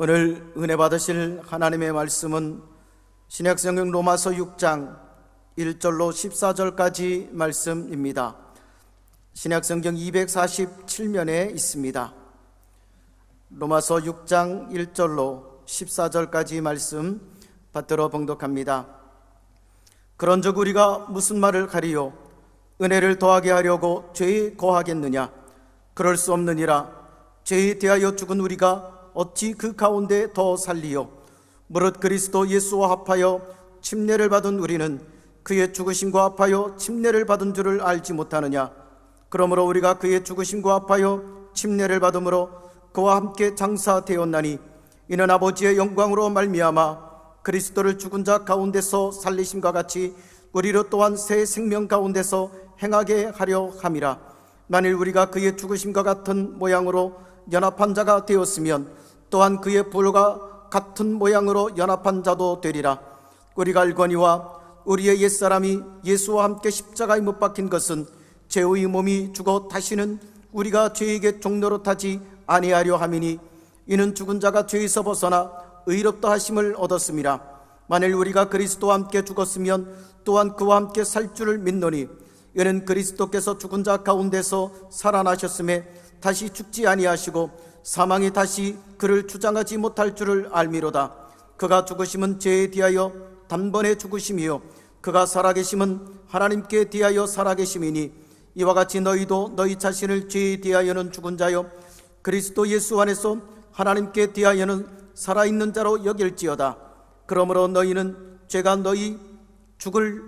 오늘 은혜 받으실 하나님의 말씀은 신약성경 로마서 6장 1절로 14절까지 말씀입니다. 신약성경 247면에 있습니다. 로마서 6장 1절로 14절까지 말씀 받들어 봉독합니다. 그런즉 우리가 무슨 말을 가리요? 은혜를 더하게 하려고 죄에 거하겠느냐? 그럴 수 없느니라. 죄에 대하여 죽은 우리가 어찌 그 가운데 더 살리요? 무릇 그리스도 예수와 합하여 침례를 받은 우리는 그의 죽으심과 합하여 침례를 받은 줄을 알지 못하느냐? 그러므로 우리가 그의 죽으심과 합하여 침례를 받음으로 그와 함께 장사되었나니 이는 아버지의 영광으로 말미암아 그리스도를 죽은 자 가운데서 살리심과 같이 우리로 또한 새 생명 가운데서 행하게 하려 함이라. 만일 우리가 그의 죽으심과 같은 모양으로 연합한 자가 되었으면 또한 그의 부활과 같은 모양으로 연합한 자도 되리라. 우리가 알거니와 우리의 옛사람이 예수와 함께 십자가에 못 박힌 것은 죄의 몸이 죽어 다시는 우리가 죄에게 종노릇하지 아니하려 함이니 이는 죽은 자가 죄에서 벗어나 의롭다 하심을 얻었음이라. 만일 우리가 그리스도와 함께 죽었으면 또한 그와 함께 살 줄을 믿노니 이는 그리스도께서 죽은 자 가운데서 살아나셨음에 다시 죽지 아니하시고 사망이 다시 그를 주장하지 못할 줄을 알미로다. 그가 죽으심은 죄에 대하여 단번에 죽으심이요 그가 살아계심은 하나님께 대하여 살아계심이니 이와 같이 너희도 너희 자신을 죄에 대하여는 죽은 자요 그리스도 예수 안에서 하나님께 대하여는 살아있는 자로 여길지어다. 그러므로 너희는 죄가 너희 죽을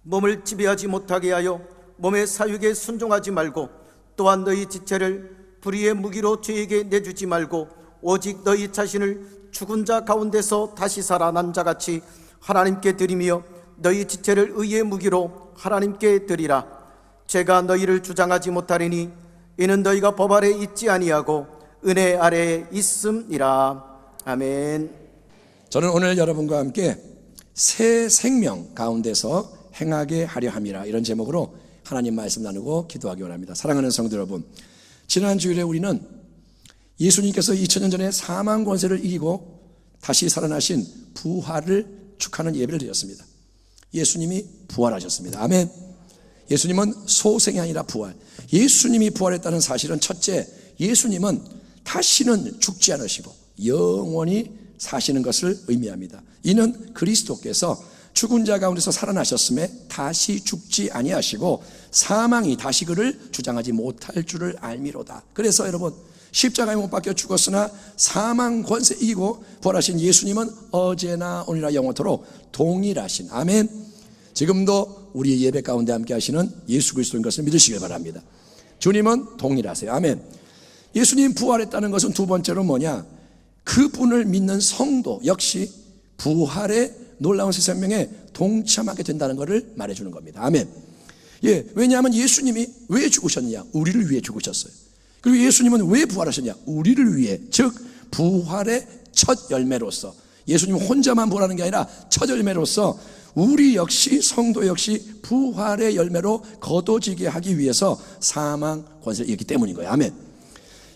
몸을 지배하지 못하게 하여 몸의 사육에 순종하지 말고 또한 너희 지체를 불의의 무기로 죄에게 내주지 말고 오직 너희 자신을 죽은 자 가운데서 다시 살아난 자같이 하나님께 드리며 너희 지체를 의의 무기로 하나님께 드리라. 죄가 너희를 주장하지 못하리니 이는 너희가 법 아래 있지 아니하고 은혜 아래에 있음이라. 아멘. 저는 오늘 여러분과 함께 새 생명 가운데서 행하게 하려 함이라, 이런 제목으로 하나님 말씀 나누고 기도하기 원합니다. 사랑하는 성도 여러분, 지난 주일에 우리는 예수님께서 2000년 전에 사망 권세를 이기고 다시 살아나신 부활을 축하하는 예배를 드렸습니다. 예수님이 부활하셨습니다. 아멘. 예수님은 소생이 아니라 부활. 예수님이 부활했다는 사실은 첫째, 예수님은 다시는 죽지 않으시고 영원히 사시는 것을 의미합니다. 이는 그리스도께서 죽은 자 가운데서 살아나셨음에 다시 죽지 아니하시고 사망이 다시 그를 주장하지 못할 줄을 알미로다. 그래서 여러분, 십자가에 못 박혀 죽었으나 사망 권세 이기고 부활하신 예수님은 어제나 오늘이나 영원토록 동일하신, 아멘. 지금도 우리 예배 가운데 함께 하시는 예수 그리스도인 것을 믿으시길 바랍니다. 주님은 동일하세요. 아멘. 예수님 부활했다는 것은 두 번째로 뭐냐? 그분을 믿는 성도 역시 부활의 놀라운 새 생명에 동참하게 된다는 것을 말해주는 겁니다. 아멘. 예, 왜냐하면 예수님이 왜 죽으셨냐? 우리를 위해 죽으셨어요. 그리고 예수님은 왜 부활하셨냐? 우리를 위해, 즉 부활의 첫 열매로서, 예수님 혼자만 부활하는 게 아니라 첫 열매로서 우리 역시, 성도 역시 부활의 열매로 거둬지게 하기 위해서 사망 권세를 이겼기 때문인 거예요. 아멘.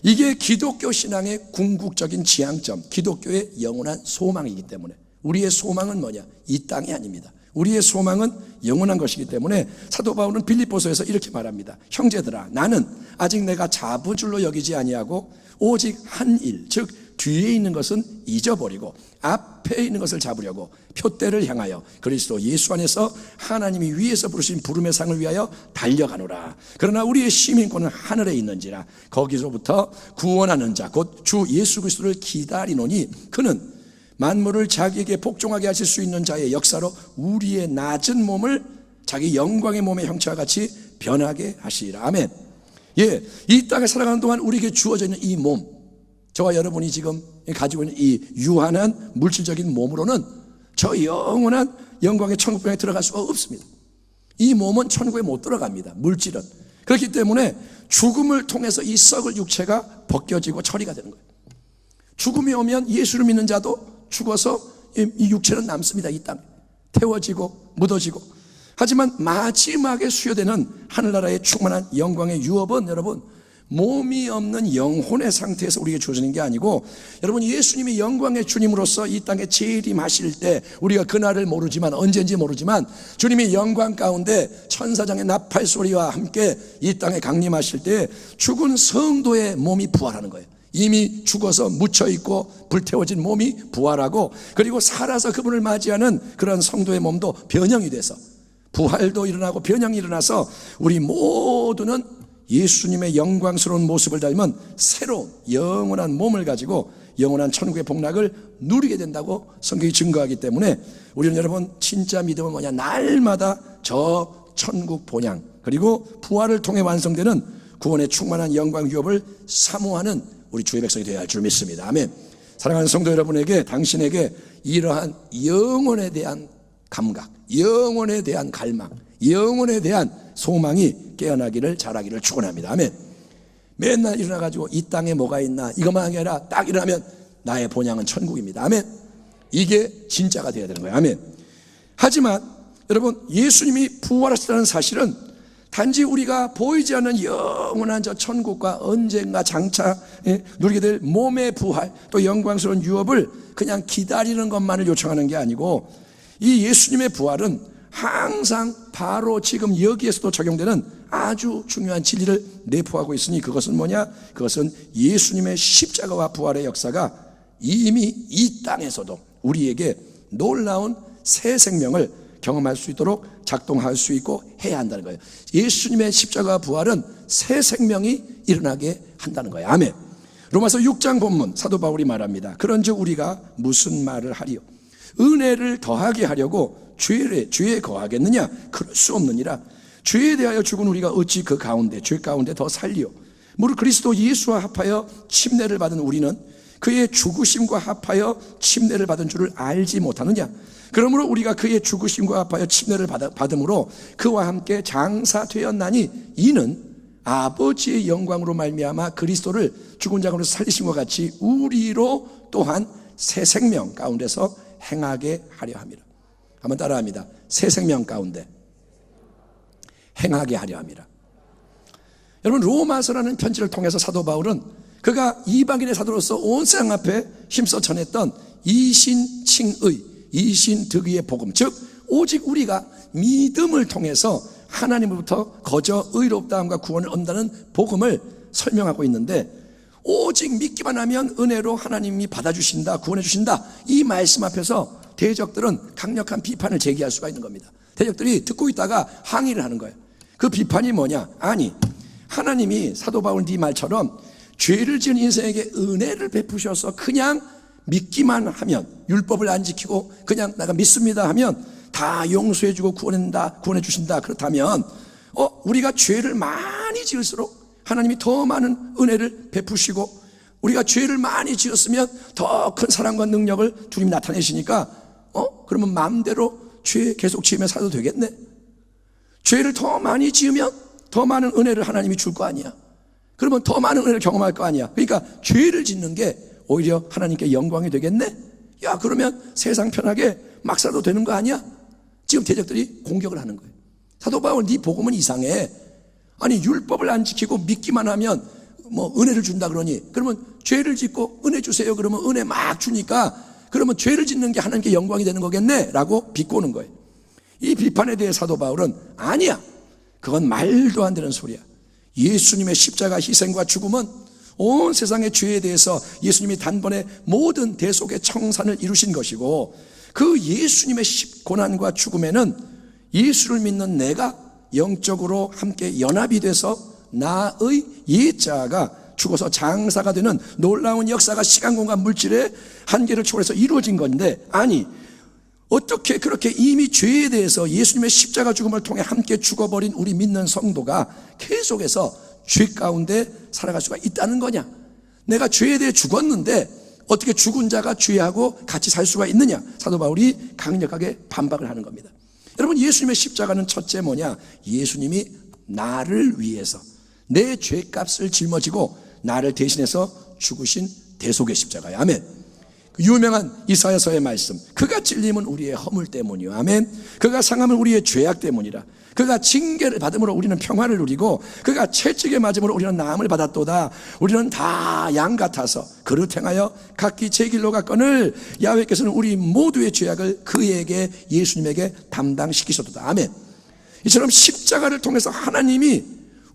이게 기독교 신앙의 궁극적인 지향점, 기독교의 영원한 소망이기 때문에, 우리의 소망은 뭐냐? 이 땅이 아닙니다. 우리의 소망은 영원한 것이기 때문에 사도 바울은 빌립보서에서 이렇게 말합니다. 형제들아, 나는 아직 내가 잡은 줄로 여기지 아니하고 오직 한 일, 즉 뒤에 있는 것은 잊어버리고 앞에 있는 것을 잡으려고 표대를 향하여 그리스도 예수 안에서 하나님이 위에서 부르신 부름의 상을 위하여 달려가노라. 그러나 우리의 시민권은 하늘에 있는지라 거기서부터 구원하는 자 곧 주 예수 그리스도를 기다리노니 그는 만물을 자기에게 복종하게 하실 수 있는 자의 역사로 우리의 낮은 몸을 자기 영광의 몸의 형체와 같이 변하게 하시리라. 아멘. 예, 이 땅에 살아가는 동안 우리에게 주어져 있는 이 몸, 저와 여러분이 지금 가지고 있는 이 유한한 물질적인 몸으로는 저 영원한 영광의 천국병에 들어갈 수가 없습니다. 이 몸은 천국에 못 들어갑니다. 물질은. 그렇기 때문에 죽음을 통해서 이 썩을 육체가 벗겨지고 처리가 되는 거예요. 죽음이 오면 예수를 믿는 자도 죽어서 이 육체는 남습니다. 이 땅에 태워지고 묻어지고. 하지만 마지막에 수여되는 하늘나라의 충만한 영광의 유업은 여러분, 몸이 없는 영혼의 상태에서 우리에게 주어지는 게 아니고, 여러분, 예수님이 영광의 주님으로서 이 땅에 재림하실 때 우리가 그날을 모르지만, 언제인지 모르지만, 주님이 영광 가운데 천사장의 나팔 소리와 함께 이 땅에 강림하실 때 죽은 성도의 몸이 부활하는 거예요. 이미 죽어서 묻혀있고 불태워진 몸이 부활하고, 그리고 살아서 그분을 맞이하는 그런 성도의 몸도 변형이 돼서 부활도 일어나고 변형이 일어나서 우리 모두는 예수님의 영광스러운 모습을 닮은 새로운 영원한 몸을 가지고 영원한 천국의 복락을 누리게 된다고 성경이 증거하기 때문에, 우리는 여러분, 진짜 믿음은 뭐냐? 날마다 저 천국 본향, 그리고 부활을 통해 완성되는 구원의 충만한 영광 유업을 사모하는 우리 주의 백성이 되어야 할 줄 믿습니다. 아멘. 사랑하는 성도 여러분에게, 당신에게 이러한 영혼에 대한 감각, 영혼에 대한 갈망, 영혼에 대한 소망이 깨어나기를, 자라기를 축원합니다. 아멘. 맨날 일어나가지고 이 땅에 뭐가 있나 이것만 아니라 딱 일어나면 나의 본향은 천국입니다. 아멘. 이게 진짜가 되어야 되는 거예요. 아멘. 하지만 여러분, 예수님이 부활하셨다는 사실은 단지 우리가 보이지 않는 영원한 저 천국과 언젠가 장차 누리게 될 몸의 부활, 또 영광스러운 유업을 그냥 기다리는 것만을 요청하는 게 아니고, 이 예수님의 부활은 항상 바로 지금 여기에서도 적용되는 아주 중요한 진리를 내포하고 있으니, 그것은 뭐냐? 그것은 예수님의 십자가와 부활의 역사가 이미 이 땅에서도 우리에게 놀라운 새 생명을 경험할 수 있도록 작동할 수 있고 해야 한다는 거예요. 예수님의 십자가와 부활은 새 생명이 일어나게 한다는 거예요. 아멘. 로마서 6장 본문 사도 바울이 말합니다. 그런즉 우리가 무슨 말을 하리요? 은혜를 더하게 하려고 죄에 거하겠느냐? 그럴 수 없느니라. 죄에 대하여 죽은 우리가 어찌 그 가운데, 죄 가운데 더 살리요? 무릇 그리스도 예수와 합하여 침례를 받은 우리는 그의 죽으심과 합하여 침례를 받은 줄을 알지 못하느냐? 그러므로 우리가 그의 죽으심과 합하여 침례를 받음으로 그와 함께 장사되었나니, 이는 아버지의 영광으로 말미암아 그리스도를 죽은 자 가운데서 살리심과 같이 우리로 또한 새 생명 가운데서 행하게 하려 함이라. 한번 따라합니다. 새 생명 가운데 행하게 하려 함이라. 여러분, 로마서라는 편지를 통해서 사도 바울은 그가 이방인의 사도로서 온 세상 앞에 힘써 전했던 이신칭의, 이신득의의 복음, 즉 오직 우리가 믿음을 통해서 하나님으로부터 거저 의롭다함과 구원을 얻는다는 복음을 설명하고 있는데, 오직 믿기만 하면 은혜로 하나님이 받아주신다, 구원해 주신다, 이 말씀 앞에서 대적들은 강력한 비판을 제기할 수가 있는 겁니다. 대적들이 듣고 있다가 항의를 하는 거예요. 그 비판이 뭐냐? 아니, 하나님이 사도 바울 네 말처럼 죄를 지은 인생에게 은혜를 베푸셔서 그냥 믿기만 하면, 율법을 안 지키고 그냥 내가 믿습니다 하면 다 용서해주고 구원해 주신다, 그렇다면 우리가 죄를 많이 지을수록 하나님이 더 많은 은혜를 베푸시고, 우리가 죄를 많이 지었으면 더 큰 사랑과 능력을 주님이 나타내시니까 그러면 마음대로 죄 계속 지으며 살아도 되겠네? 죄를 더 많이 지으면 더 많은 은혜를 하나님이 줄 거 아니야. 그러면 더 많은 은혜를 경험할 거 아니야. 그러니까 죄를 짓는 게 오히려 하나님께 영광이 되겠네? 야, 그러면 세상 편하게 막 살아도 되는 거 아니야? 지금 대적들이 공격을 하는 거예요. 사도 바울, 네 복음은 이상해. 아니, 율법을 안 지키고 믿기만 하면 뭐 은혜를 준다 그러니, 그러면 죄를 짓고 은혜 주세요 그러면 은혜 막 주니까 그러면 죄를 짓는 게 하나님께 영광이 되는 거겠네? 라고 비꼬는 거예요. 이 비판에 대해 사도 바울은 아니야, 그건 말도 안 되는 소리야. 예수님의 십자가 희생과 죽음은 온 세상의 죄에 대해서 예수님이 단번에 모든 대속의 청산을 이루신 것이고, 그 예수님의 고난과 죽음에는 예수를 믿는 내가 영적으로 함께 연합이 돼서 나의 옛자가 죽어서 장사가 되는 놀라운 역사가 시간, 공간, 물질의 한계를 초월해서 이루어진 건데, 아니, 어떻게 그렇게 이미 죄에 대해서 예수님의 십자가 죽음을 통해 함께 죽어버린 우리 믿는 성도가 계속해서 죄 가운데 살아갈 수가 있다는 거냐? 내가 죄에 대해 죽었는데 어떻게 죽은 자가 죄하고 같이 살 수가 있느냐? 사도 바울이 강력하게 반박을 하는 겁니다. 여러분, 예수님의 십자가는 첫째 뭐냐? 예수님이 나를 위해서 내 죄값을 짊어지고 나를 대신해서 죽으신 대속의 십자가야. 아멘. 그 유명한 이사야서의 말씀, 그가 찔림은 우리의 허물 때문이요, 아멘. 그가 상함은 우리의 죄악 때문이라. 그가 징계를 받음으로 우리는 평화를 누리고 그가 채찍에 맞음으로 우리는 나음을 받았도다. 우리는 다 양 같아서 그릇 행하여 각기 제 길로 갔거늘 야훼께서는 우리 모두의 죄악을 그에게, 예수님에게 담당시키셨도다. 아멘. 이처럼 십자가를 통해서 하나님이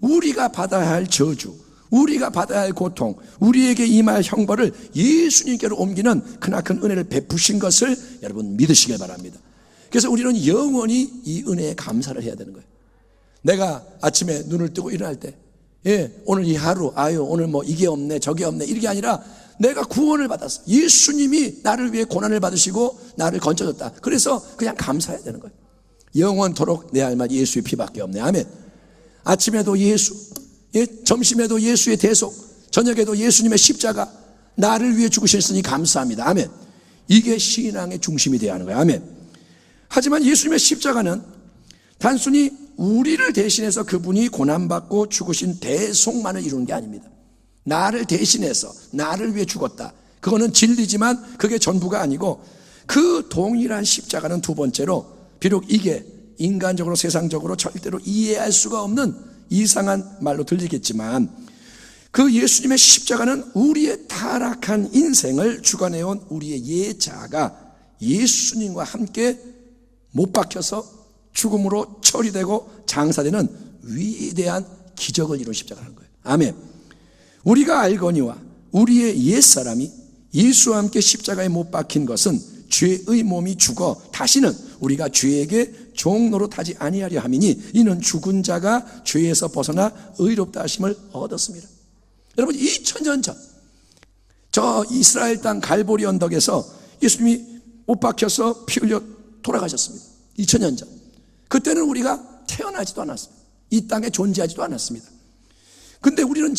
우리가 받아야 할 저주, 우리가 받아야 할 고통, 우리에게 임할 형벌을 예수님께로 옮기는 크나큰 은혜를 베푸신 것을 여러분 믿으시길 바랍니다. 그래서 우리는 영원히 이 은혜에 감사를 해야 되는 거예요. 내가 아침에 눈을 뜨고 일어날 때, 오늘 이 하루, 오늘 뭐 이게 없네 저게 없네 이게 아니라 내가 구원을 받았어. 예수님이 나를 위해 고난을 받으시고 나를 건져줬다. 그래서 그냥 감사해야 되는 거예요. 영원토록 내 할 말 예수의 피밖에 없네. 아멘. 아침에도 예수, 점심에도 예수의 대속, 저녁에도 예수님의 십자가, 나를 위해 죽으셨으니 감사합니다. 아멘. 이게 신앙의 중심이 되어야 하는 거예요. 아멘. 하지만 예수님의 십자가는 단순히 우리를 대신해서 그분이 고난받고 죽으신 대속만을 이루는 게 아닙니다. 나를 대신해서 나를 위해 죽었다. 그거는 진리지만 그게 전부가 아니고, 그 동일한 십자가는 두 번째로, 비록 이게 인간적으로 세상적으로 절대로 이해할 수가 없는 이상한 말로 들리겠지만, 그 예수님의 십자가는 우리의 타락한 인생을 주관해온 우리의 예자가 예수님과 함께 못 박혀서 죽음으로 처리되고 장사되는 위대한 기적을 이룬 십자가라는 거예요. 아멘. 우리가 알거니와 우리의 옛사람이 예수와 함께 십자가에 못 박힌 것은 죄의 몸이 죽어 다시는 우리가 죄에게 종노릇하지 아니하려 함이니 이는 죽은 자가 죄에서 벗어나 의롭다 하심을 얻었습니다. 여러분, 2000년 전 저 이스라엘 땅 갈보리 언덕에서 예수님이 못 박혀서 피 흘려 돌아가셨습니다. 2000년 전. 그때는 우리가 태어나지도 않았습니다. 이 땅에 존재하지도 않았습니다. 근데 우리는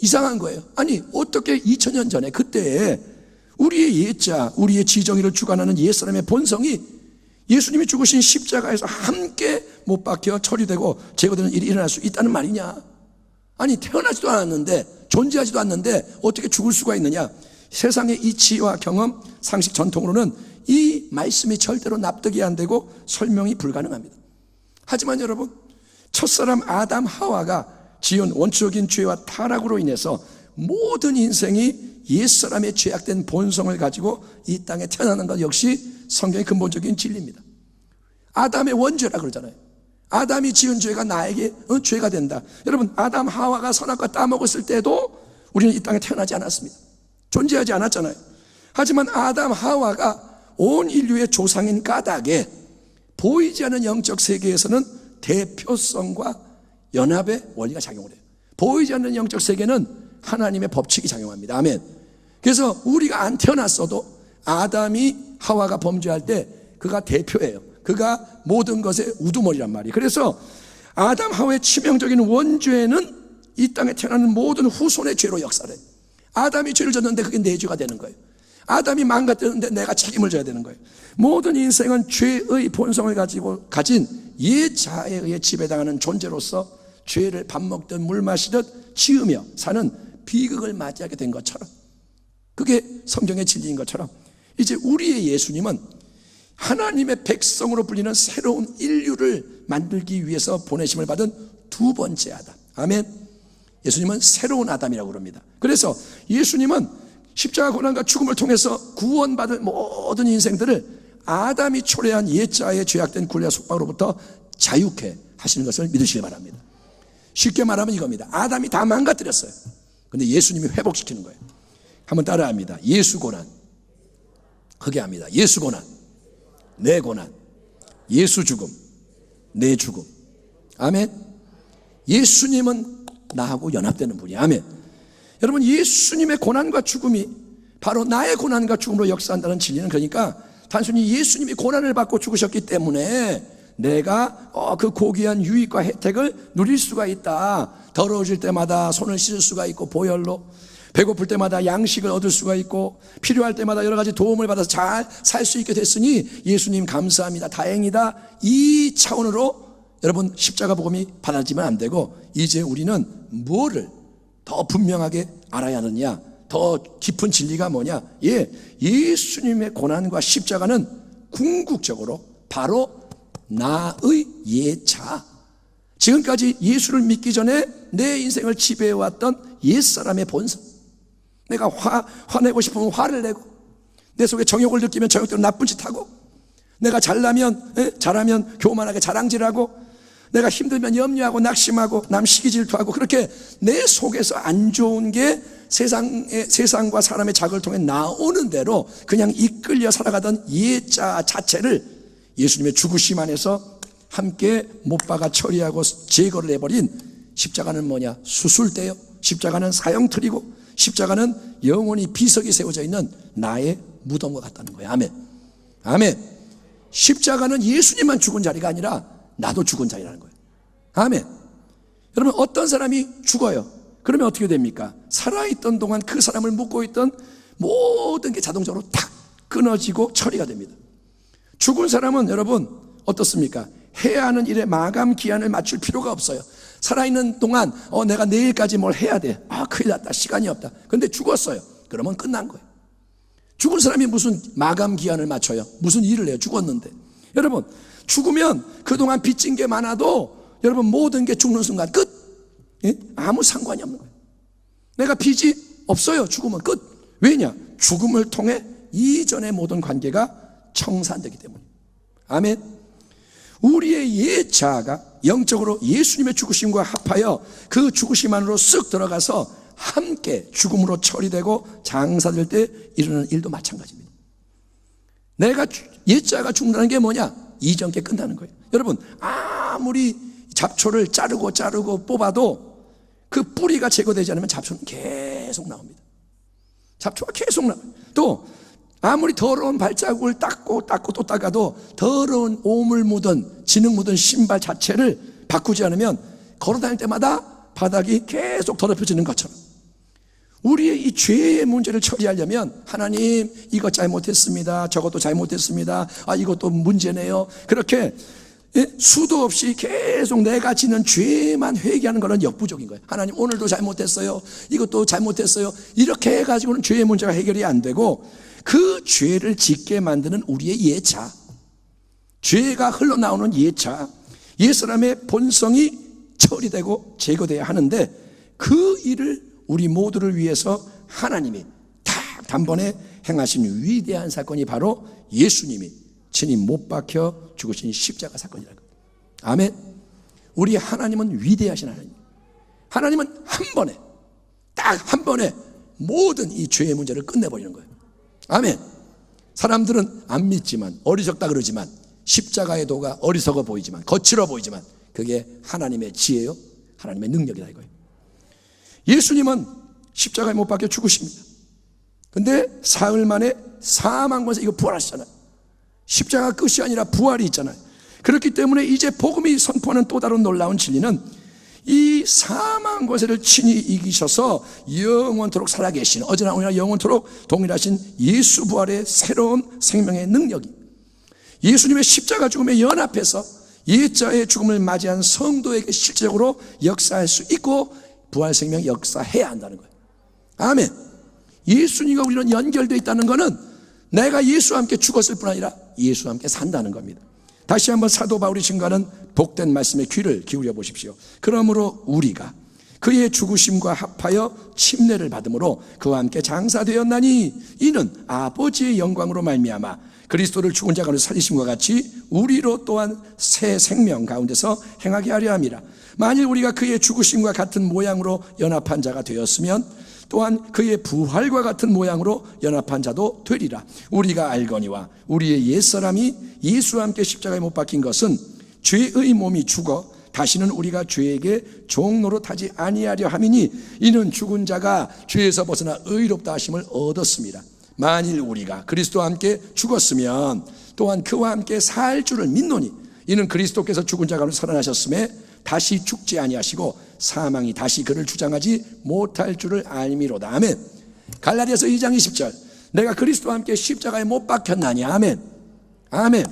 이상한 거예요. 아니, 어떻게 2000년 전에 그때에 우리의 옛자, 우리의 지정의를 주관하는 옛사람의 본성이 예수님이 죽으신 십자가에서 함께 못 박혀 처리되고 제거되는 일이 일어날 수 있다는 말이냐? 아니, 태어나지도 않았는데, 존재하지도 않는데 어떻게 죽을 수가 있느냐? 세상의 이치와 경험, 상식, 전통으로는 이 말씀이 절대로 납득이 안 되고 설명이 불가능합니다. 하지만 여러분, 첫사람 아담 하와가 지은 원초적인 죄와 타락으로 인해서 모든 인생이 옛사람의 죄악된 본성을 가지고 이 땅에 태어나는 것 역시 성경의 근본적인 진리입니다. 아담의 원죄라 그러잖아요. 아담이 지은 죄가 나에게 죄가 된다. 여러분, 아담 하와가 선악과 따먹었을 때도 우리는 이 땅에 태어나지 않았습니다. 존재하지 않았잖아요. 하지만 아담 하와가 온 인류의 조상인 까닭에 보이지 않는 영적 세계에서는 대표성과 연합의 원리가 작용을 해요. 보이지 않는 영적 세계는 하나님의 법칙이 작용합니다. 아멘. 그래서 우리가 안 태어났어도 아담이 하와가 범죄할 때 그가 대표예요. 그가 모든 것의 우두머리란 말이에요. 그래서 아담 하와의 치명적인 원죄는 이 땅에 태어나는 모든 후손의 죄로 역사를 해요. 아담이 죄를 졌는데 그게 내 죄가 되는 거예요. 아담이 망가뜨렸는데 내가 책임을 져야 되는 거예요. 모든 인생은 죄의 본성을 가지고 가진 예자에 의해 지배당하는 존재로서 죄를 밥 먹듯 물 마시듯 지으며 사는 비극을 맞이하게 된 것처럼, 그게 성경의 진리인 것처럼, 이제 우리의 예수님은 하나님의 백성으로 불리는 새로운 인류를 만들기 위해서 보내심을 받은 두 번째 아담. 아멘. 예수님은 새로운 아담이라고 그럽니다. 그래서 예수님은 십자가 고난과 죽음을 통해서 구원받을 모든 인생들을 아담이 초래한 옛자의 죄악된 굴레와 속박으로부터 자유케 하시는 것을 믿으시기 바랍니다. 쉽게 말하면 이겁니다. 아담이 다 망가뜨렸어요. 근데 예수님이 회복시키는 거예요. 한번 따라합니다. 예수 고난. 크게 합니다. 예수 고난, 내 고난. 예수 죽음, 내 죽음. 아멘. 예수님은 나하고 연합되는 분이에요. 아멘. 여러분, 예수님의 고난과 죽음이 바로 나의 고난과 죽음으로 역사한다는 진리는, 그러니까 단순히 예수님이 고난을 받고 죽으셨기 때문에 내가 그 고귀한 유익과 혜택을 누릴 수가 있다. 더러워질 때마다 손을 씻을 수가 있고 보혈로, 배고플 때마다 양식을 얻을 수가 있고, 필요할 때마다 여러 가지 도움을 받아서 잘 살 수 있게 됐으니 예수님 감사합니다, 다행이다, 이 차원으로 여러분 십자가 복음이 받아지면 안 되고, 이제 우리는 뭐를 더 분명하게 알아야 하느냐? 더 깊은 진리가 뭐냐? 예수님의 고난과 십자가는 궁극적으로 바로 나의 예차, 지금까지 예수를 믿기 전에 내 인생을 지배해왔던 옛사람의 본성, 내가 화내고 싶으면 화를 내고, 내 속에 정욕을 느끼면 정욕대로 나쁜 짓 하고, 내가 잘하면 교만하게 자랑질하고, 내가 힘들면 염려하고 낙심하고 남 시기 질투하고, 그렇게 내 속에서 안 좋은 게 세상과 사람의 자극을 통해 나오는 대로 그냥 이끌려 살아가던 예자 자체를 예수님의 죽으심 안에서 함께 못 박아 처리하고 제거를 해버린 십자가는 뭐냐? 수술대요. 십자가는 사형틀이고, 십자가는 영원히 비석이 세워져 있는 나의 무덤과 같다는 거예요. 아멘. 아멘. 십자가는 예수님만 죽은 자리가 아니라 나도 죽은 자리라는 거예요. 아멘. 여러분, 어떤 사람이 죽어요. 그러면 어떻게 됩니까? 살아있던 동안 그 사람을 묶고 있던 모든 게 자동적으로 탁 끊어지고 처리가 됩니다. 죽은 사람은 여러분 어떻습니까? 해야 하는 일에 마감 기한을 맞출 필요가 없어요. 살아있는 동안 내가 내일까지 뭘 해야 돼. 큰일 났다, 시간이 없다. 근데 죽었어요. 그러면 끝난 거예요. 죽은 사람이 무슨 마감 기한을 맞춰요? 무슨 일을 해요? 죽었는데. 여러분, 죽으면 그동안 빚진 게 많아도 여러분 모든 게 죽는 순간 끝. 아무 상관이 없는 거예요. 내가 빚이 없어요. 죽으면 끝. 왜냐? 죽음을 통해 이전의 모든 관계가 청산되기 때문에. 아멘. 우리의 옛자아가 영적으로 예수님의 죽으심과 합하여 그 죽으심 안으로 쓱 들어가서 함께 죽음으로 처리되고 장사될 때 이루는 일도 마찬가지입니다. 내가 옛자아가 죽는다는 게 뭐냐? 이전 게 끝나는 거예요. 여러분, 아무리 잡초를 자르고 뽑아도 그 뿌리가 제거되지 않으면 잡초는 계속 나옵니다. 잡초가 계속 나와요. 또 아무리 더러운 발자국을 닦고 또 닦아도 더러운 오물 묻은 진흙 묻은 신발 자체를 바꾸지 않으면 걸어다닐 때마다 바닥이 계속 더럽혀지는 것처럼, 우리의 이 죄의 문제를 처리하려면 하나님 이것 잘못했습니다, 저것도 잘못했습니다, 이것도 문제네요, 그렇게 수도 없이 계속 내가 지는 죄만 회개하는 것은 역부족인 거예요. 하나님 오늘도 잘못했어요, 이것도 잘못했어요, 이렇게 해가지고는 죄의 문제가 해결이 안 되고, 그 죄를 짓게 만드는 우리의 예차, 죄가 흘러나오는 예차, 옛사람의 본성이 처리되고 제거돼야 하는데, 그 일을 우리 모두를 위해서 하나님이 딱 단번에 행하신 위대한 사건이 바로 예수님이 친히 못 박혀 죽으신 십자가 사건이라는 거예요. 아멘. 우리 하나님은 위대하신 하나님. 하나님은 한 번에, 딱 한 번에 모든 이 죄의 문제를 끝내버리는 거예요. 아멘. 사람들은 안 믿지만, 어리석다 그러지만, 십자가의 도가 어리석어 보이지만, 거칠어 보이지만, 그게 하나님의 지혜요, 하나님의 능력이다 이거예요. 예수님은 십자가에 못 박혀 죽으십니다. 근데 사흘 만에 사망 권세, 이거 부활하시잖아요. 십자가 끝이 아니라 부활이 있잖아요. 그렇기 때문에 이제 복음이 선포하는 또 다른 놀라운 진리는 이 사망 권세를 친히 이기셔서 영원토록 살아계신, 어제나 오늘나 영원토록 동일하신 예수 부활의 새로운 생명의 능력이, 예수님의 십자가 죽음에 연합해서 옛자의 죽음을 맞이한 성도에게 실제적으로 역사할 수 있고 부활 생명 역사해야 한다는 거예요. 아멘. 예수님과 우리는 연결되어 있다는 것은 내가 예수와 함께 죽었을 뿐 아니라 예수와 함께 산다는 겁니다. 다시 한번 사도 바울이 증거하는 복된 말씀에 귀를 기울여 보십시오. 그러므로 우리가 그의 죽으심과 합하여 침례를 받음으로 그와 함께 장사되었나니 이는 아버지의 영광으로 말미암아 그리스도를 죽은 자 가운데 살리심과 같이 우리로 또한 새 생명 가운데서 행하게 하려 함이라. 만일 우리가 그의 죽으심과 같은 모양으로 연합한 자가 되었으면 또한 그의 부활과 같은 모양으로 연합한 자도 되리라. 우리가 알거니와 우리의 옛사람이 예수와 함께 십자가에 못 박힌 것은 죄의 몸이 죽어 다시는 우리가 죄에게 종노릇하지 아니하려 함이니 이는 죽은 자가 죄에서 벗어나 의롭다 하심을 얻었습니다. 만일 우리가 그리스도와 함께 죽었으면 또한 그와 함께 살 줄을 믿노니 이는 그리스도께서 죽은 자 가운데 살아나셨음에 다시 죽지 아니하시고 사망이 다시 그를 주장하지 못할 줄을 알미로다. 아멘. 갈라디아서 2장 20절, 내가 그리스도와 함께 십자가에 못 박혔나니. 아멘. 아멘.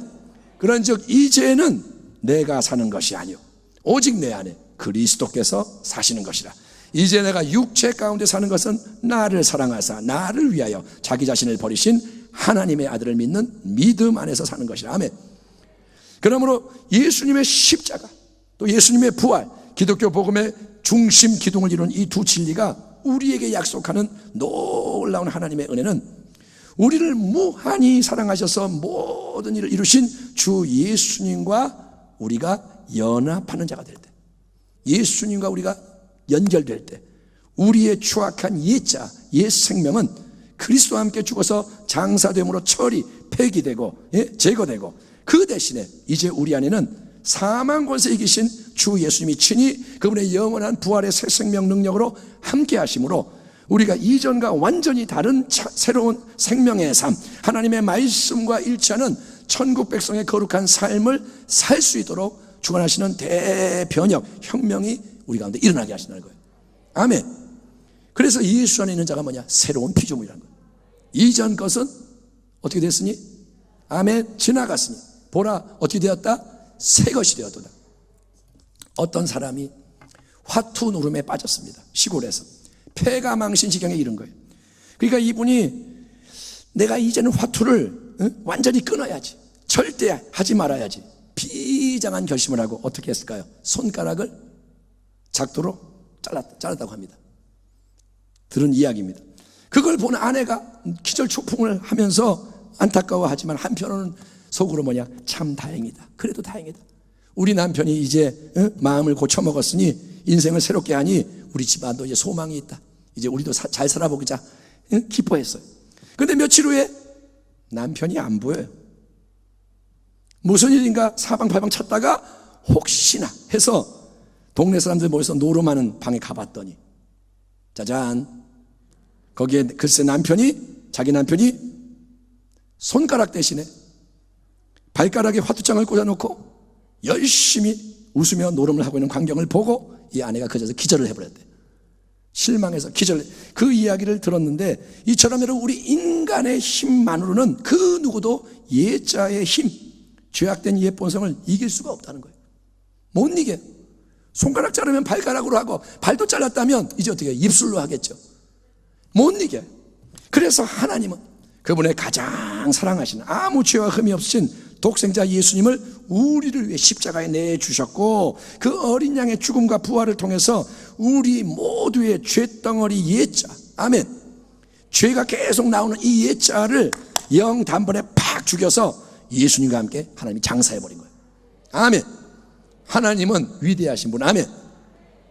그런즉 이제는 내가 사는 것이 아니요 오직 내 안에 그리스도께서 사시는 것이라. 이제 내가 육체 가운데 사는 것은 나를 사랑하사 나를 위하여 자기 자신을 버리신 하나님의 아들을 믿는 믿음 안에서 사는 것이라. 아멘. 그러므로 예수님의 십자가 또 예수님의 부활, 기독교 복음의 중심 기둥을 이룬 이 두 진리가 우리에게 약속하는 놀라운 하나님의 은혜는 우리를 무한히 사랑하셔서 모든 일을 이루신 주 예수님과 우리가 연합하는 자가 될 때, 예수님과 우리가 연결될 때 우리의 추악한 옛자, 옛 생명은 그리스도와 함께 죽어서 장사됨으로 처리, 폐기되고 제거되고, 그 대신에 이제 우리 안에는 사망 권세에 이기신 주 예수님이 친히 그분의 영원한 부활의 새 생명 능력으로 함께 하심으로 우리가 이전과 완전히 다른 새로운 생명의 삶, 하나님의 말씀과 일치하는 천국 백성의 거룩한 삶을 살 수 있도록 주관하시는 대변혁, 혁명이 우리 가운데 일어나게 하신다는 거예요. 아멘. 그래서 예수 안에 있는 자가 뭐냐? 새로운 피조물이라는 거예요. 이전 것은 어떻게 됐으니? 아멘. 지나갔으니 보라 어떻게 되었다? 새 것이 되었도다. 어떤 사람이 화투 노름에 빠졌습니다. 시골에서 폐가 망신 지경에 이른 거예요. 그러니까 이분이 내가 이제는 화투를 완전히 끊어야지, 절대 하지 말아야지, 비장한 결심을 하고 어떻게 했을까요? 손가락을 작도로 잘랐다고 합니다. 들은 이야기입니다. 그걸 본 아내가 기절초풍을 하면서 안타까워하지만 한편으로는 속으로 뭐냐? 참 다행이다. 그래도 다행이다. 우리 남편이 이제 마음을 고쳐먹었으니 인생을 새롭게 하니 우리 집안도 이제 소망이 있다. 이제 우리도 잘 살아보자. 기뻐했어요. 그런데 며칠 후에 남편이 안 보여요. 무슨 일인가 사방팔방 찾다가 혹시나 해서 동네 사람들 모여서 노름하는 방에 가봤더니 짜잔, 거기에 글쎄 자기 남편이 손가락 대신에 발가락에 화투장을 꽂아놓고 열심히 웃으며 노름을 하고 있는 광경을 보고 이 아내가 그제서 기절을 해버렸대요. 실망해서 그 이야기를 들었는데, 이처럼 여러분 우리 인간의 힘만으로는 그 누구도 옛자의 힘, 죄악된 옛 본성을 이길 수가 없다는 거예요. 못 이겨요. 손가락 자르면 발가락으로 하고, 발도 잘랐다면 이제 어떻게 해요? 입술로 하겠죠. 못 이겨요. 그래서 하나님은 그분의 가장 사랑하시는 아무 죄와 흠이 없으신 독생자 예수님을 우리를 위해 십자가에 내주셨고, 그 어린 양의 죽음과 부활을 통해서 우리 모두의 죄덩어리 옛자, 아멘, 죄가 계속 나오는 이 옛자를 영 단번에 팍 죽여서 예수님과 함께 하나님이 장사해버린 거예요. 아멘. 하나님은 위대하신 분. 아멘.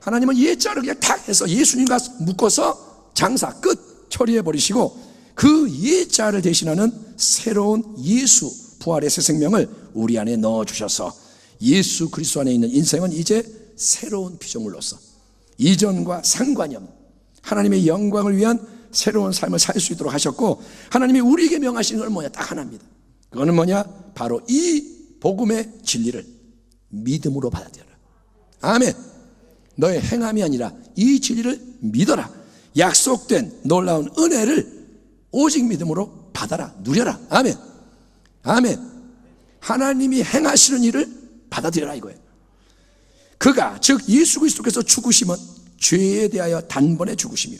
하나님은 옛자를 그냥 탁 해서 예수님과 묶어서 장사 끝 처리해버리시고, 그 옛자를 대신하는 새로운 예수 부활의 새 생명을 우리 안에 넣어주셔서 예수 그리스도 안에 있는 인생은 이제 새로운 피조물로서 이전과 상관이 없는 하나님의 영광을 위한 새로운 삶을 살 수 있도록 하셨고, 하나님이 우리에게 명하시는 건 뭐냐? 딱 하나입니다. 그거는 뭐냐? 바로 이 복음의 진리를 믿음으로 받아들여라. 아멘. 너의 행함이 아니라 이 진리를 믿어라. 약속된 놀라운 은혜를 오직 믿음으로 받아라. 누려라. 아멘. 아멘. 하나님이 행하시는 일을 받아들여라 이거예요. 그가 즉 예수 그리스도께서 죽으심은 죄에 대하여 단번에 죽으시며,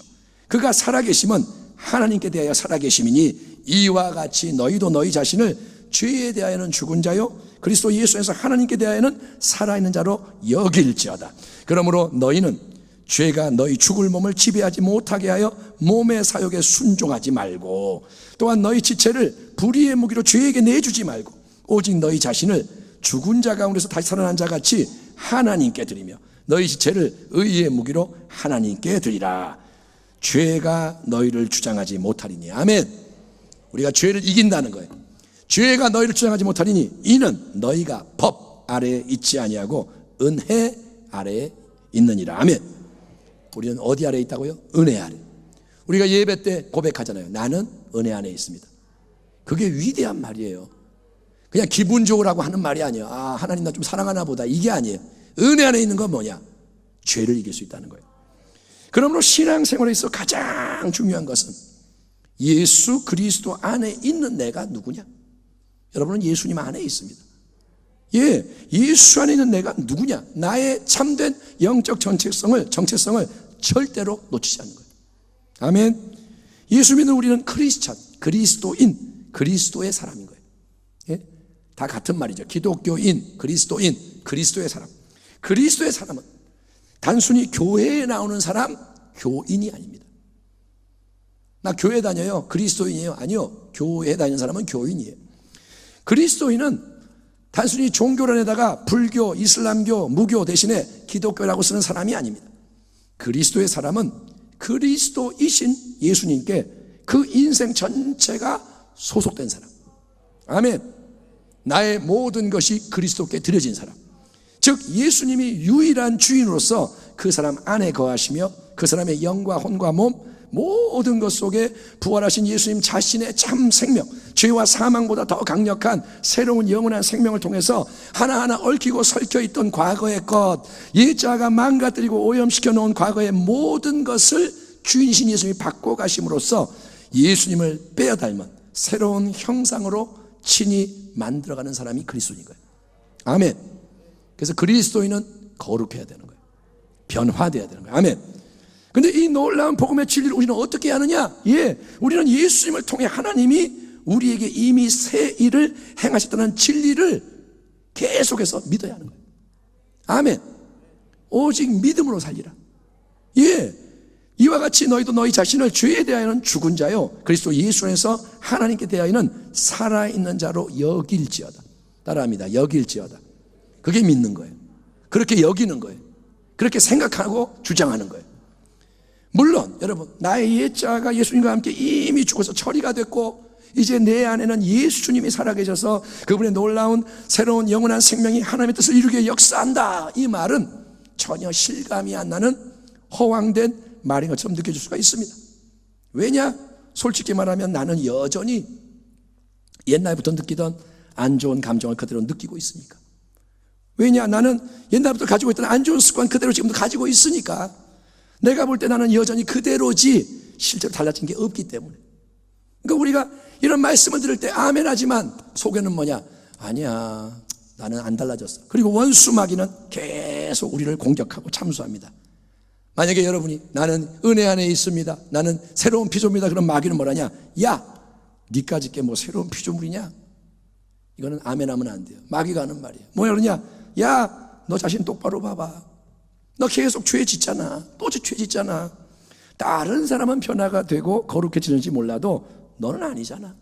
그가 살아계심은 하나님께 대하여 살아계심이니, 이와 같이 너희도 너희 자신을 죄에 대하여는 죽은 자요 그리스도 예수에서 하나님께 대하여는 살아있는 자로 여길지어다. 그러므로 너희는 죄가 너희 죽을 몸을 지배하지 못하게 하여 몸의 사욕에 순종하지 말고, 또한 너희 지체를 불의의 무기로 죄에게 내주지 말고, 오직 너희 자신을 죽은 자 가운데서 다시 살아난 자 같이 하나님께 드리며 너희 지체를 의의 무기로 하나님께 드리라. 죄가 너희를 주장하지 못하리니. 아멘. 우리가 죄를 이긴다는 거예요. 죄가 너희를 주장하지 못하리니 이는 너희가 법 아래에 있지 아니하고 은혜 아래에 있느니라. 아멘. 우리는 어디 아래에 있다고요? 은혜 아래. 우리가 예배 때 고백하잖아요. 나는 은혜 안에 있습니다. 그게 위대한 말이에요. 그냥 기분 좋으라고 하는 말이 아니에요. 아, 하나님 나 좀 사랑하나 보다, 이게 아니에요. 은혜 안에 있는 건 뭐냐? 죄를 이길 수 있다는 거예요. 그러므로 신앙생활에 있어 가장 중요한 것은 예수 그리스도 안에 있는 내가 누구냐? 여러분은 예수님 안에 있습니다. 예수 안에 있는 내가 누구냐? 나의 참된 영적 정체성을 절대로 놓치지 않는 거예요. 아멘. 예수 믿는 우리는 크리스찬, 그리스도인, 그리스도의 사람인 거예요. 예? 다 같은 말이죠. 기독교인, 그리스도인, 그리스도의 사람. 그리스도의 사람은 단순히 교회에 나오는 사람, 교인이 아닙니다. 나 교회 다녀요. 그리스도인이에요. 아니요. 교회에 다니는 사람은 교인이에요. 그리스도인은 단순히 종교론에다가 불교, 이슬람교, 무교 대신에 기독교라고 쓰는 사람이 아닙니다. 그리스도의 사람은 그리스도이신 예수님께 그 인생 전체가 소속된 사람. 아멘. 나의 모든 것이 그리스도께 드려진 사람. 즉 예수님이 유일한 주인으로서 그 사람 안에 거하시며 그 사람의 영과 혼과 몸 모든 것 속에 부활하신 예수님 자신의 참 생명, 죄와 사망보다 더 강력한 새로운 영원한 생명을 통해서 하나하나 얽히고 설켜 있던 과거의 것, 옛자가 망가뜨리고 오염시켜 놓은 과거의 모든 것을 주인이신 예수님이 바꿔 가심으로써 예수님을 빼어 닮은 새로운 형상으로 친히 만들어가는 사람이 그리스도인 거예요. 아멘. 그래서 그리스도인은 거룩해야 되는 거예요. 변화되어야 되는 거예요. 아멘. 근데 이 놀라운 복음의 진리를 우리는 어떻게 하느냐? 우리는 예수님을 통해 하나님이 우리에게 이미 새 일을 행하셨다는 진리를 계속해서 믿어야 하는 거예요. 아멘. 오직 믿음으로 살리라. 이와 같이 너희도 너희 자신을 죄에 대하여는 죽은 자요 그리스도 예수 안에서 하나님께 대하여는 살아있는 자로 여길지어다. 따라합니다. 여길지어다. 그게 믿는 거예요. 그렇게 여기는 거예요. 그렇게 생각하고 주장하는 거예요. 물론 여러분 나의 옛자가 예수님과 함께 이미 죽어서 처리가 됐고 이제 내 안에는 예수 주님이 살아계셔서 그분의 놀라운 새로운 영원한 생명이 하나님의 뜻을 이루기 위해 역사한다. 이 말은 전혀 실감이 안 나는 허황된 말인 것처럼 느껴질 수가 있습니다. 왜냐? 솔직히 말하면 나는 여전히 옛날부터 느끼던 안 좋은 감정을 그대로 느끼고 있으니까. 왜냐? 나는 옛날부터 가지고 있던 안 좋은 습관 그대로 지금도 가지고 있으니까. 내가 볼 때 나는 여전히 그대로지 실제로 달라진 게 없기 때문에. 그러니까 우리가 이런 말씀을 들을 때 아멘 하지만 속에는 뭐냐? 아니야, 나는 안 달라졌어. 그리고 원수 마귀는 계속 우리를 공격하고 참수합니다. 만약에 여러분이 나는 은혜 안에 있습니다, 나는 새로운 피조물이다, 그런 마귀는 뭐라냐? 야, 니까짓 게 뭐 새로운 피조물이냐? 이거는 아멘 하면 안 돼요. 마귀가 하는 말이에요. 뭐야 그러냐? 야, 너 자신 똑바로 봐봐. 너 계속 죄 짓잖아. 또 죄 짓잖아. 다른 사람은 변화가 되고 거룩해지는지 몰라도 너는 아니잖아.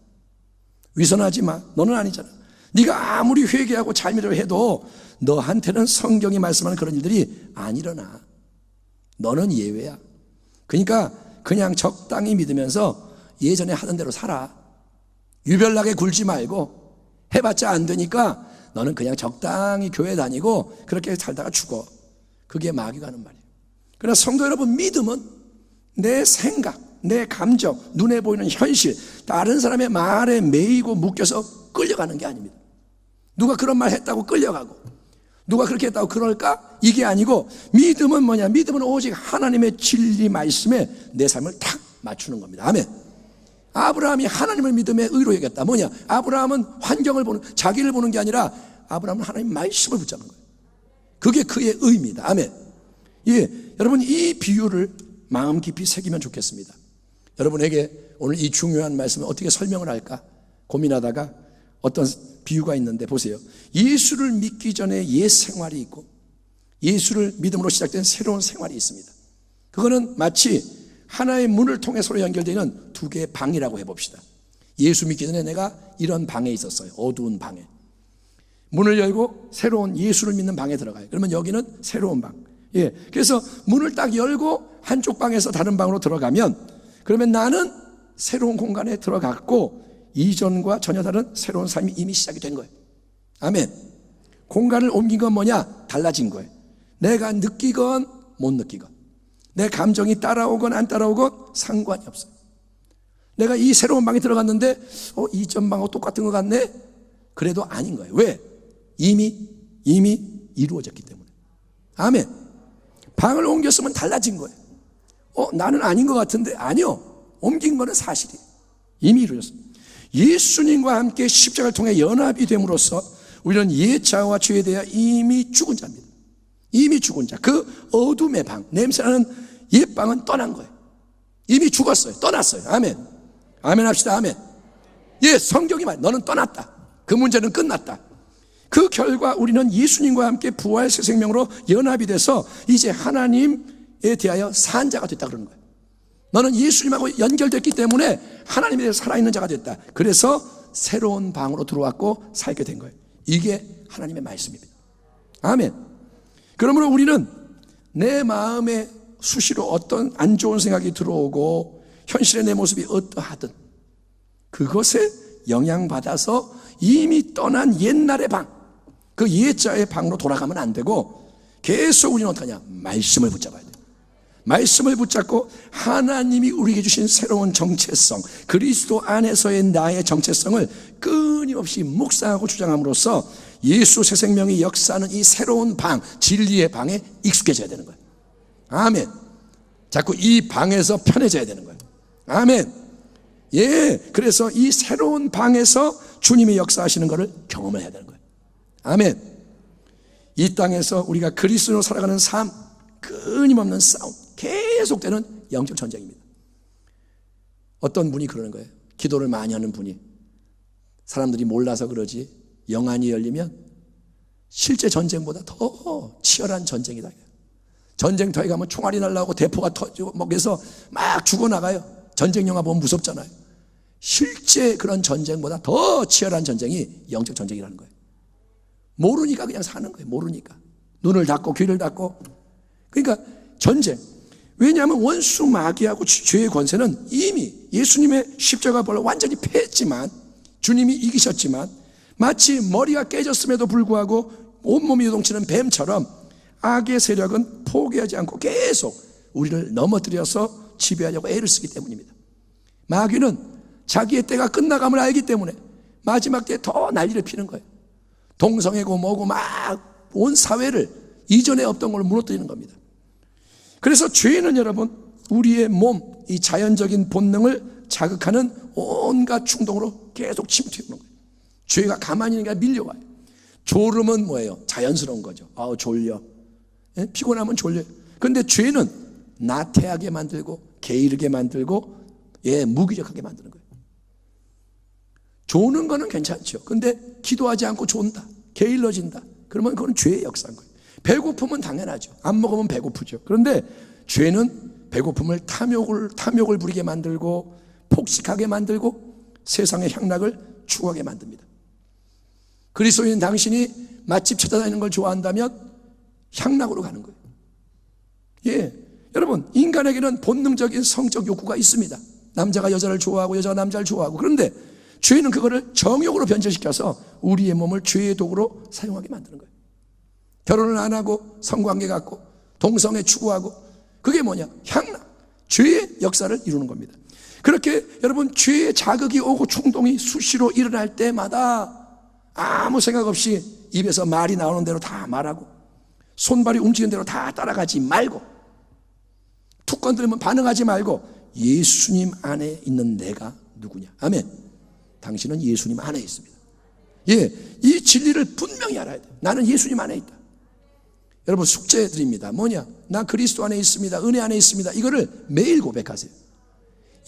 위선하지 마. 너는 아니잖아. 네가 아무리 회개하고 잘못을 해도 너한테는 성경이 말씀하는 그런 일들이 안 일어나. 너는 예외야. 그러니까 그냥 적당히 믿으면서 예전에 하던 대로 살아. 유별나게 굴지 말고 해봤자 안 되니까 너는 그냥 적당히 교회 다니고 그렇게 살다가 죽어. 그게 마귀가 하는 말이에요. 그러나 성도 여러분, 믿음은 내 생각, 내 감정, 눈에 보이는 현실, 다른 사람의 말에 매이고 묶여서 끌려가는 게 아닙니다. 누가 그런 말 했다고 끌려가고 누가 그렇게 했다고 그럴까? 이게 아니고 믿음은 뭐냐? 믿음은 오직 하나님의 진리 말씀에 내 삶을 탁 맞추는 겁니다. 아멘. 아브라함이 하나님을 믿음에 의로 여겼다. 뭐냐? 아브라함은 환경을 보는, 자기를 보는 게 아니라 아브라함은 하나님 말씀을 붙잡는 거예요. 그게 그의 의입니다. 아멘. 여러분 이 비유를 마음 깊이 새기면 좋겠습니다. 여러분에게 오늘 이 중요한 말씀을 어떻게 설명을 할까 고민하다가 어떤 비유가 있는데 보세요. 예수를 믿기 전에 옛 생활이 있고 예수를 믿음으로 시작된 새로운 생활이 있습니다. 그거는 마치 하나의 문을 통해 서로 연결되는 두 개의 방이라고 해봅시다. 예수 믿기 전에 내가 이런 방에 있었어요. 어두운 방에. 문을 열고 새로운 예수를 믿는 방에 들어가요. 그러면 여기는 새로운 방. 그래서 문을 딱 열고 한쪽 방에서 다른 방으로 들어가면 그러면 나는 새로운 공간에 들어갔고 이전과 전혀 다른 새로운 삶이 이미 시작이 된 거예요. 아멘. 공간을 옮긴 건 뭐냐? 달라진 거예요. 내가 느끼건 못 느끼건 내 감정이 따라오건 안 따라오건 상관이 없어요. 내가 이 새로운 방에 들어갔는데 이전 방하고 똑같은 것 같네? 그래도 아닌 거예요. 왜? 이미 이루어졌기 때문에. 아멘. 방을 옮겼으면 달라진 거예요. 나는 아닌 것 같은데 아니요. 옮긴 거는 사실이에요. 이미 이루어졌습니다. 예수님과 함께 십자가를 통해 연합이 됨으로써 우리는 옛자와 죄에 대해 이미 죽은 자입니다. 이미 죽은 자. 그 어둠의 방, 냄새나는 옛방은 떠난 거예요. 이미 죽었어요. 떠났어요. 아멘. 아멘 합시다. 아멘. 예, 성경이 말 너는 떠났다. 그 문제는 끝났다. 그 결과 우리는 예수님과 함께 부활 새 생명으로 연합이 돼서 이제 하나님에 대하여 산 자가 됐다 그러는 거예요. 너는 예수님하고 연결됐기 때문에 하나님에 대해서 살아있는 자가 됐다. 그래서 새로운 방으로 들어왔고 살게 된 거예요. 이게 하나님의 말씀입니다. 아멘. 그러므로 우리는 내 마음에 수시로 어떤 안 좋은 생각이 들어오고 현실의 내 모습이 어떠하든 그것에 영향받아서 이미 떠난 옛날의 방, 그 옛자의 방으로 돌아가면 안 되고 계속 우리는 어떡하냐? 말씀을 붙잡아야 돼요. 말씀을 붙잡고 하나님이 우리에게 주신 새로운 정체성, 그리스도 안에서의 나의 정체성을 끊임없이 묵상하고 주장함으로써 예수 새 생명이 역사하는 이 새로운 방, 진리의 방에 익숙해져야 되는 거예요. 아멘. 자꾸 이 방에서 편해져야 되는 거예요. 아멘. 예, 그래서 이 새로운 방에서 주님이 역사하시는 것을 경험을 해야 되는 거예요. 아멘. 이 땅에서 우리가 그리스도로 살아가는 삶, 끊임없는 싸움, 계속되는 영적 전쟁입니다. 어떤 분이 그러는 거예요. 기도를 많이 하는 분이, 사람들이 몰라서 그러지 영안이 열리면 실제 전쟁보다 더 치열한 전쟁이다. 전쟁터에 가면 총알이 날라오고 대포가 터지고 뭐 그래서 막 죽어나가요. 전쟁 영화 보면 무섭잖아요. 실제 그런 전쟁보다 더 치열한 전쟁이 영적 전쟁이라는 거예요. 모르니까 그냥 사는 거예요. 모르니까 눈을 닫고 귀를 닫고. 그러니까 전쟁. 왜냐하면 원수 마귀하고 죄의 권세는 이미 예수님의 십자가 벌로 완전히 패했지만, 주님이 이기셨지만, 마치 머리가 깨졌음에도 불구하고 온몸이 요동치는 뱀처럼 악의 세력은 포기하지 않고 계속 우리를 넘어뜨려서 지배하려고 애를 쓰기 때문입니다. 마귀는 자기의 때가 끝나감을 알기 때문에 마지막 때에 더 난리를 피는 거예요. 동성애고 뭐고 막 온 사회를 이전에 없던 걸 무너뜨리는 겁니다. 그래서 죄는 여러분, 우리의 몸, 이 자연적인 본능을 자극하는 온갖 충동으로 계속 침투해오는 거예요. 죄가 가만히 있는 게 아니라 밀려와요. 졸음은 뭐예요? 자연스러운 거죠. 아우 졸려. 예? 피곤하면 졸려요. 그런데 죄는 나태하게 만들고 게으르게 만들고 무기력하게 만드는 거예요. 조는 거는 괜찮죠. 근데 기도하지 않고 존다, 게을러진다, 그러면 그건 죄의 역사인 거예요. 배고픔은 당연하죠. 안 먹으면 배고프죠. 그런데 죄는 배고픔을 탐욕을 부리게 만들고 폭식하게 만들고 세상의 향락을 추구하게 만듭니다. 그리스도인 당신이 맛집 찾아다니는 걸 좋아한다면 향락으로 가는 거예요. 예, 여러분, 인간에게는 본능적인 성적 욕구가 있습니다. 남자가 여자를 좋아하고 여자가 남자를 좋아하고. 그런데 죄는 그거를 정욕으로 변질시켜서 우리의 몸을 죄의 도구로 사용하게 만드는 거예요. 결혼을 안 하고 성관계 갖고 동성애 추구하고, 그게 뭐냐? 향락, 죄의 역사를 이루는 겁니다. 그렇게 여러분, 죄의 자극이 오고 충동이 수시로 일어날 때마다 아무 생각 없이 입에서 말이 나오는 대로 다 말하고 손발이 움직이는 대로 다 따라가지 말고, 툭 건드리면 반응하지 말고 예수님 안에 있는 내가 누구냐? 아멘. 당신은 예수님 안에 있습니다. 예, 이 진리를 분명히 알아야 돼요. 나는 예수님 안에 있다. 여러분, 숙제 드립니다. 뭐냐? 나 그리스도 안에 있습니다. 은혜 안에 있습니다. 이거를 매일 고백하세요.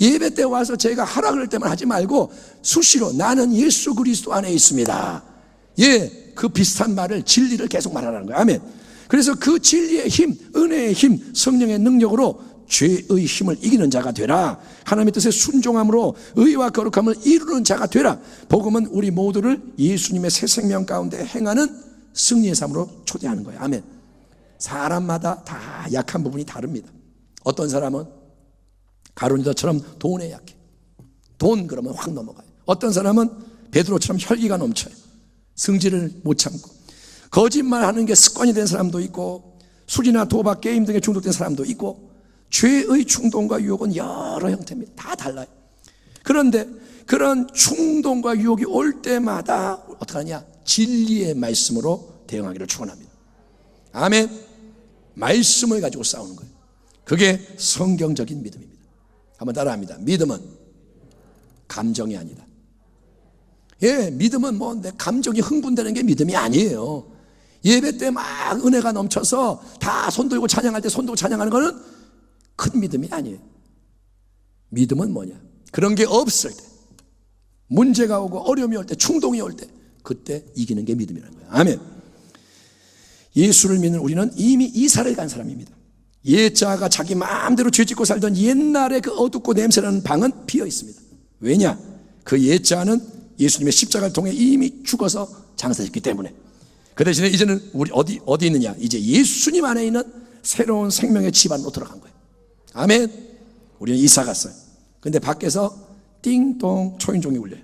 예배 때 와서 제가 하라 그럴 때만 하지 말고 수시로 나는 예수 그리스도 안에 있습니다. 예, 그 비슷한 말을, 진리를 계속 말하라는 거예요. 아멘. 그래서 그 진리의 힘, 은혜의 힘, 성령의 능력으로 죄의 힘을 이기는 자가 되라. 하나님의 뜻에 순종함으로 의와 거룩함을 이루는 자가 되라. 복음은 우리 모두를 예수님의 새 생명 가운데 행하는 승리의 삶으로 초대하는 거예요. 아멘. 사람마다 다 약한 부분이 다릅니다. 어떤 사람은 가룟유다처럼 돈에 약해. 돈 그러면 확 넘어가요. 어떤 사람은 베드로처럼 혈기가 넘쳐요. 승질을 못 참고. 거짓말하는 게 습관이 된 사람도 있고, 술이나 도박, 게임 등에 중독된 사람도 있고, 죄의 충동과 유혹은 여러 형태입니다. 다 달라요. 그런데 그런 충동과 유혹이 올 때마다 어떻게 하냐? 진리의 말씀으로 대응하기를 축원합니다. 아멘. 말씀을 가지고 싸우는 거예요. 그게 성경적인 믿음입니다. 한번 따라합니다. 믿음은 감정이 아니다. 예, 믿음은 뭐 내 감정이 흥분되는 게 믿음이 아니에요. 예배 때 막 은혜가 넘쳐서 다 손 들고 찬양할 때 손 들고 찬양하는 거는 큰 믿음이 아니에요. 믿음은 뭐냐? 그런 게 없을 때, 문제가 오고 어려움이 올 때, 충동이 올 때, 그때 이기는 게 믿음이라는 거예요. 아멘. 예수를 믿는 우리는 이미 이사를 간 사람입니다. 옛자가 자기 마음대로 죄짓고 살던 옛날에 그 어둡고 냄새나는 방은 비어 있습니다. 왜냐? 그 옛자는 예수님의 십자가를 통해 이미 죽어서 장사했기 때문에. 그 대신에 이제는 우리 어디 있느냐? 이제 예수님 안에 있는 새로운 생명의 집안으로 들어간 거예요. 아멘. 우리는 이사 갔어요. 근데 밖에서 띵동 초인종이 울려요.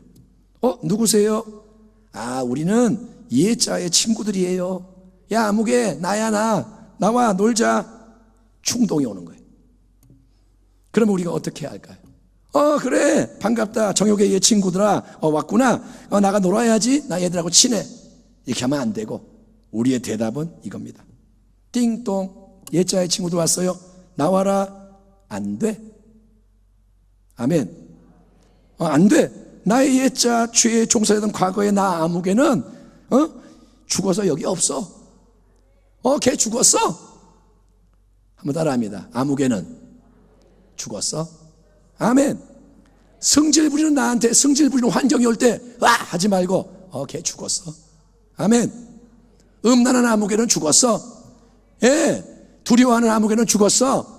누구세요? 우리는 옛자의 친구들이에요. 야, 아무개, 나야, 나와 놀자. 충동이 오는 거예요. 그러면 우리가 어떻게 할까요? 그래, 반갑다. 정욕의 옛 친구들아, 왔구나. 나가 놀아야지. 나 얘들하고 친해. 이렇게 하면 안 되고, 우리의 대답은 이겁니다. 띵동, 옛자의 친구들 왔어요. 나와라. 안 돼. 아멘. 안 돼. 나의 옛자, 죄에 종사했던 과거의 나 아무개는 죽어서 여기 없어. 걔 죽었어. 한번 따라합니다. 아무개는 죽었어. 아멘. 성질 부리는 나한테 성질 부리는 환경이 올 때 하지 말고 걔 죽었어. 아멘. 음란한 아무개는 죽었어. 예, 두려워하는 아무개는 죽었어.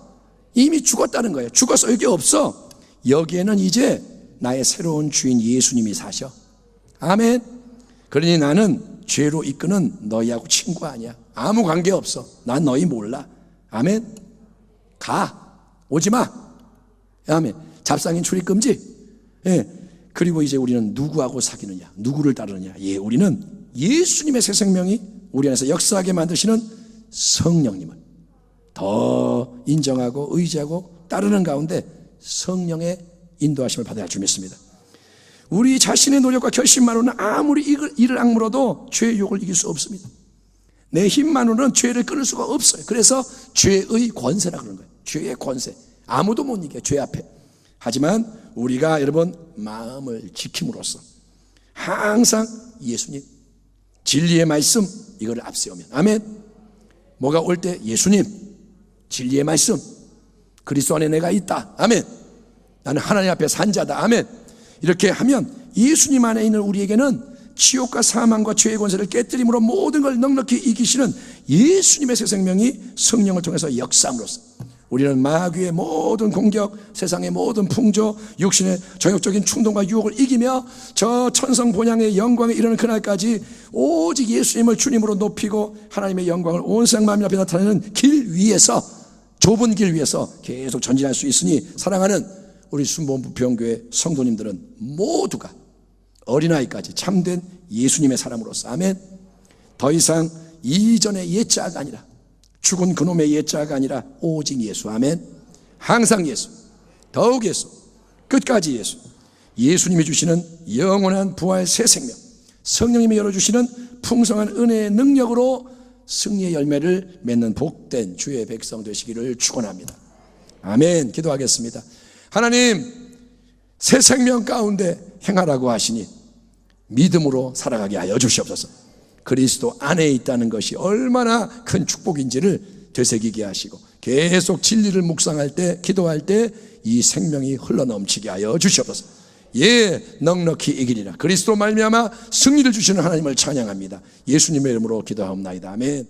이미 죽었다는 거예요. 죽었어. 여기 없어. 여기에는 이제 나의 새로운 주인 예수님이 사셔. 아멘. 그러니 나는 죄로 이끄는 너희하고 친구 아니야. 아무 관계 없어. 난 너희 몰라. 아멘. 가. 오지마. 아멘. 잡상인 출입 금지. 예. 그리고 이제 우리는 누구하고 사귀느냐? 누구를 따르느냐? 우리는 예수님의 새 생명이 우리 안에서 역사하게 만드시는 성령님을 더 인정하고 의지하고 따르는 가운데 성령의 인도하심을 받아야 할 줄 믿습니다. 우리 자신의 노력과 결심만으로는 아무리 이를 악물어도 죄의 유혹을 이길 수 없습니다. 내 힘만으로는 죄를 끊을 수가 없어요. 그래서 죄의 권세라 그러는 거예요. 죄의 권세. 아무도 못 이겨요. 죄 앞에. 하지만 우리가 여러분 마음을 지킴으로써 항상 예수님, 진리의 말씀 이거를 앞세우면, 아멘. 뭐가 올 때 예수님, 진리의 말씀, 그리스도 안에 내가 있다. 아멘. 나는 하나님 앞에 산 자다. 아멘. 이렇게 하면 예수님 안에 있는 우리에게는 지옥과 사망과 죄의 권세를 깨뜨림으로 모든 걸 넉넉히 이기시는 예수님의 새 생명이 성령을 통해서 역사함으로써 우리는 마귀의 모든 공격, 세상의 모든 풍조, 육신의 정욕적인 충동과 유혹을 이기며 저 천성 본향의 영광에 이르는 그날까지 오직 예수님을 주님으로 높이고 하나님의 영광을 온 세상 만민 앞에 나타내는 길 위에서, 좁은 길 위에서 계속 전진할 수 있으니, 사랑하는 우리 순복음부평교회 성도님들은 모두가 어린아이까지 참된 예수님의 사람으로서, 아멘. 더 이상 이전의 옛자가 아니라, 죽은 그놈의 옛자가 아니라 오직 예수. 아멘. 항상 예수, 더욱 예수, 끝까지 예수. 예수님이 주시는 영원한 부활 새 생명, 성령님이 열어주시는 풍성한 은혜의 능력으로 승리의 열매를 맺는 복된 주의 백성 되시기를 축원합니다. 아멘. 기도하겠습니다. 하나님, 새 생명 가운데 행하라고 하시니 믿음으로 살아가게 하여 주시옵소서. 그리스도 안에 있다는 것이 얼마나 큰 축복인지를 되새기게 하시고 계속 진리를 묵상할 때, 기도할 때 이 생명이 흘러넘치게 하여 주시옵소서. 넉넉히 이기리라. 그리스도 말미암아 승리를 주시는 하나님을 찬양합니다. 예수님의 이름으로 기도하옵나이다. 아멘.